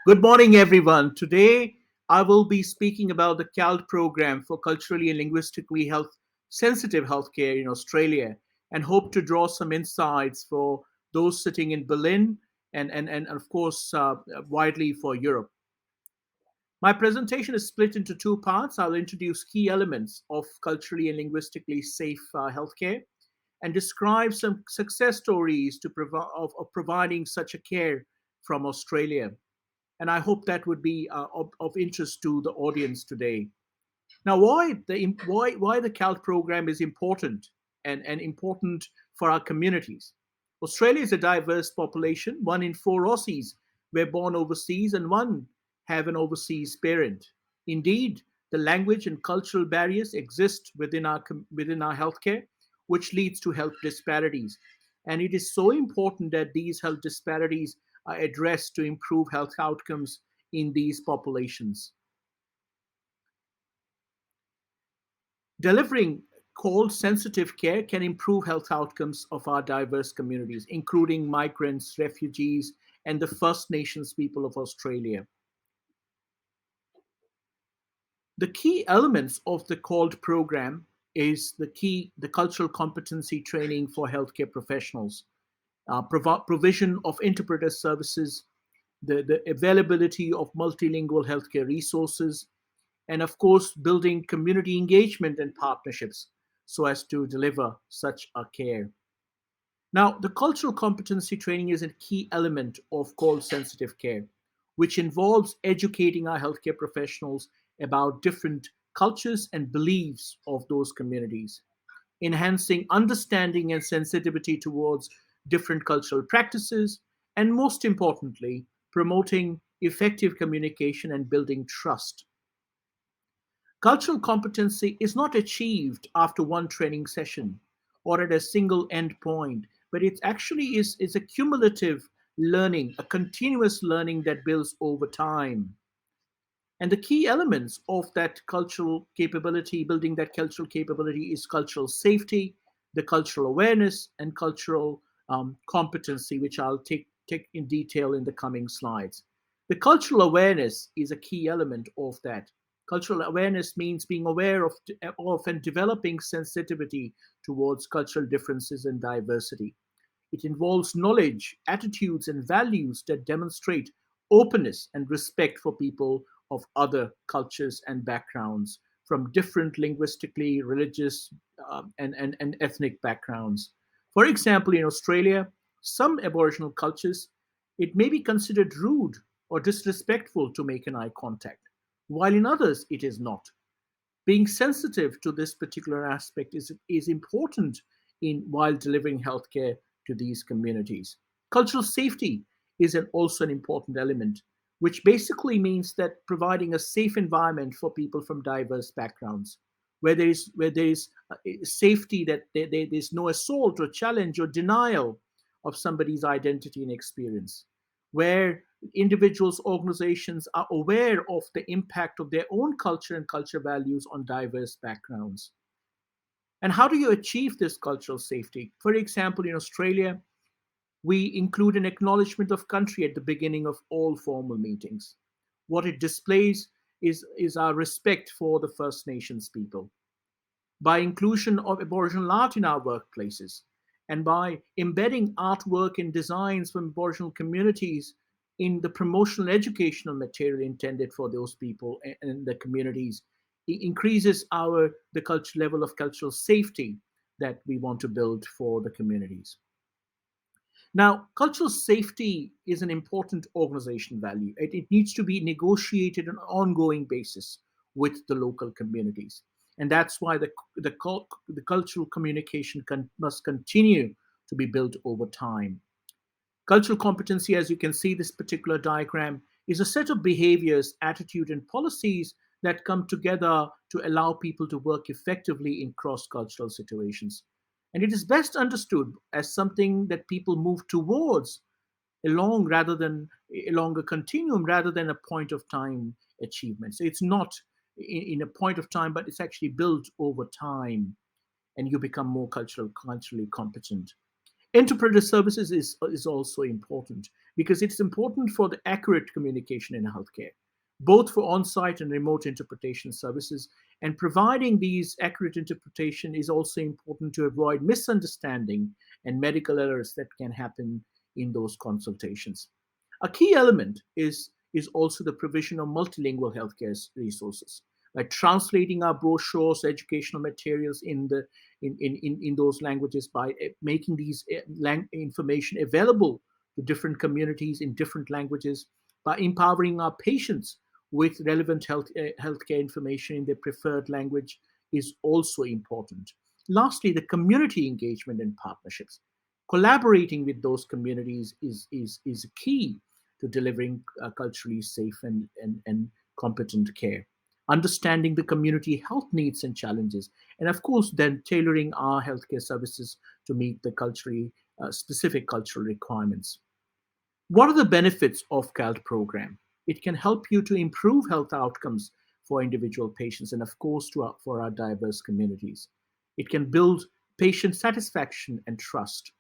Good morning, everyone. Today, I will be speaking about the CALD program for culturally and linguistically health sensitive healthcare in Australia, and hope to draw some insights for those sitting in Berlin and of course, widely for Europe. My presentation is split into two parts. I'll introduce key elements of culturally and linguistically safe healthcare and describe some success stories of providing such a care from Australia, and I hope that would be of interest to the audience today. Now, why the CALD program is important and important for our communities? Australia is a diverse population. 1 in 4 Aussies were born overseas, and one have an overseas parent. Indeed, the language and cultural barriers exist within our healthcare, which leads to health disparities. And it is so important that these health disparities are addressed to improve health outcomes in these populations. Delivering cold sensitive care can improve health outcomes of our diverse communities, including migrants, refugees, and the First Nations people of Australia. The key elements of the CALD program is the cultural competency training for healthcare professionals, provision of interpreter services, the availability of multilingual healthcare resources, and of course, building community engagement and partnerships so as to deliver such a care. Now, the cultural competency training is a key element of call sensitive care, which involves educating our healthcare professionals about different cultures and beliefs of those communities, enhancing understanding and sensitivity towards different cultural practices, and most importantly, promoting effective communication and building trust. Cultural competency is not achieved after one training session or at a single endpoint, but it actually is a cumulative learning, a continuous learning that builds over time. And the key elements of that cultural capability, building that cultural capability, is cultural safety, the cultural awareness, and cultural competency, which I'll take in detail in the coming slides. The cultural awareness is a key element of that. Cultural awareness means being aware of and developing sensitivity towards cultural differences and diversity. It involves knowledge, attitudes, and values that demonstrate openness and respect for people of other cultures and backgrounds from different linguistically, religious, and ethnic backgrounds. For example, in Australia, some Aboriginal cultures, it may be considered rude or disrespectful to make an eye contact, while in others it is not. Being sensitive to this particular aspect is important in while delivering healthcare to these communities. Cultural safety is also an important element, which basically means that providing a safe environment for people from diverse backgrounds, where there is safety, that there's no assault or challenge or denial of somebody's identity and experience, where individuals, organizations are aware of the impact of their own culture and culture values on diverse backgrounds. And how do you achieve this cultural safety? For example, in Australia, we include an acknowledgement of country at the beginning of all formal meetings. What it displays is our respect for the First Nations people. By inclusion of Aboriginal art in our workplaces, and by embedding artwork and designs from Aboriginal communities in the promotional educational material intended for those people and the communities, it increases the cultural level of cultural safety that we want to build for the communities. Now, cultural safety is an important organization value. It needs to be negotiated on an ongoing basis with the local communities. And that's why the cultural communication must continue to be built over time. Cultural competency, as you can see this particular diagram, is a set of behaviors, attitude, and policies that come together to allow people to work effectively in cross-cultural situations. And it is best understood as something that people move towards along a continuum rather than a point of time achievement. So it's not in a point of time, but it's actually built over time, and you become more culturally competent. Interpreter services is also important because it's important for the accurate communication in healthcare, both for on-site and remote interpretation services. And providing these accurate interpretation is also important to avoid misunderstanding and medical errors that can happen in those consultations. A key element is also the provision of multilingual healthcare resources. By translating our brochures, educational materials in those languages, by making these information available to different communities in different languages, by empowering our patients with relevant healthcare information in their preferred language is also important. Lastly, the community engagement and partnerships. Collaborating with those communities is key to delivering culturally safe and competent care. Understanding the community health needs and challenges, and of course, then tailoring our healthcare services to meet the culturally specific cultural requirements. What are the benefits of CALD program? It can help you to improve health outcomes for individual patients and, of course, for our diverse communities. It can build patient satisfaction and trust.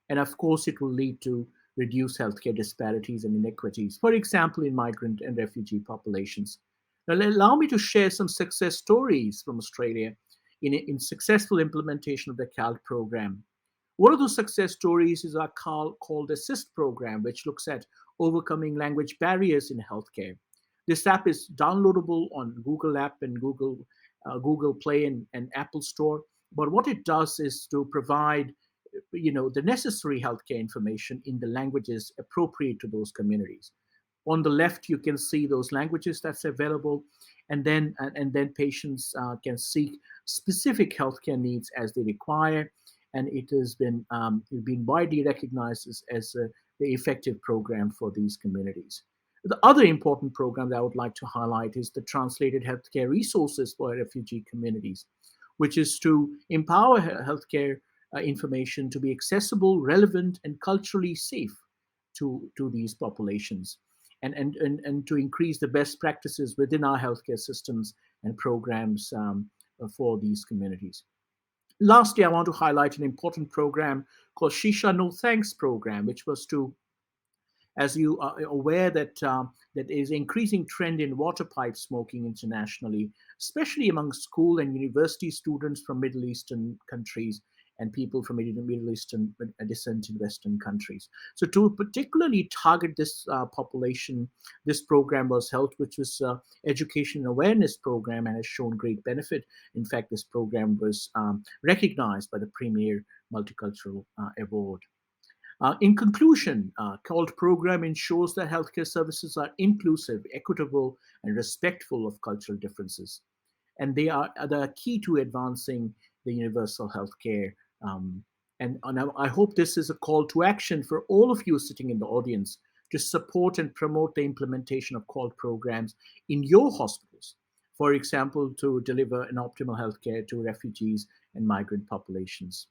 And, of course, it will lead to reduce healthcare disparities and inequities, for example, in migrant and refugee populations. Now, allow me to share some success stories from Australia in successful implementation of the CALD program. One of those success stories is our CALD Assist program, which looks at overcoming language barriers in healthcare. This app is downloadable on Google App and Google Play and Apple Store. But what it does is to provide, the necessary healthcare information in the languages appropriate to those communities. On the left, you can see those languages that's available, and then patients can seek specific healthcare needs as they require, and it has been widely recognized as the effective program for these communities. The other important program that I would like to highlight is the translated healthcare resources for refugee communities, which is to empower healthcare information to be accessible, relevant, and culturally safe to these populations, and to increase the best practices within our healthcare systems and programs for these communities. Lastly, I want to highlight an important program called Shisha No Thanks program, which was to, as you are aware, that is increasing trend in water pipe smoking internationally, especially among school and university students from Middle Eastern countries and people from Middle Eastern descent in Western countries. So to particularly target this population, this program was held, which was education and awareness program, and has shown great benefit. In fact, this program was recognized by the Premier Multicultural Award. In conclusion, CALD program ensures that healthcare services are inclusive, equitable, and respectful of cultural differences. And they are the key to advancing the universal healthcare. And I hope this is a call to action for all of you sitting in the audience to support and promote the implementation of CALD programs in your hospitals. For example, to deliver an optimal healthcare to refugees and migrant populations.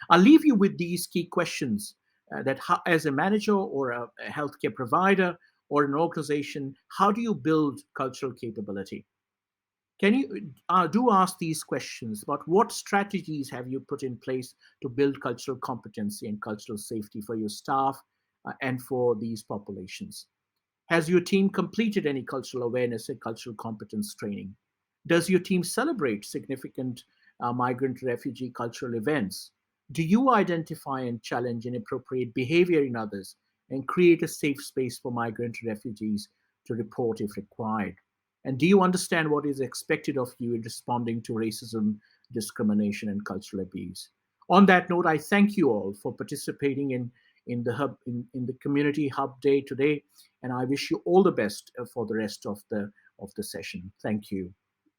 I'll leave you with these key questions that as a manager or a healthcare provider or an organization, how do you build cultural capability? Can you do ask these questions about what strategies have you put in place to build cultural competency and cultural safety for your staff and for these populations? Has your team completed any cultural awareness and cultural competence training? Does your team celebrate significant migrant refugee cultural events? Do you identify and challenge inappropriate behavior in others and create a safe space for migrant refugees to report if required? And do you understand what is expected of you in responding to racism, discrimination, and cultural abuse? On that note, I thank you all for participating in the hub in the community hub day today, and I wish you all the best for the rest of the session. Thank you.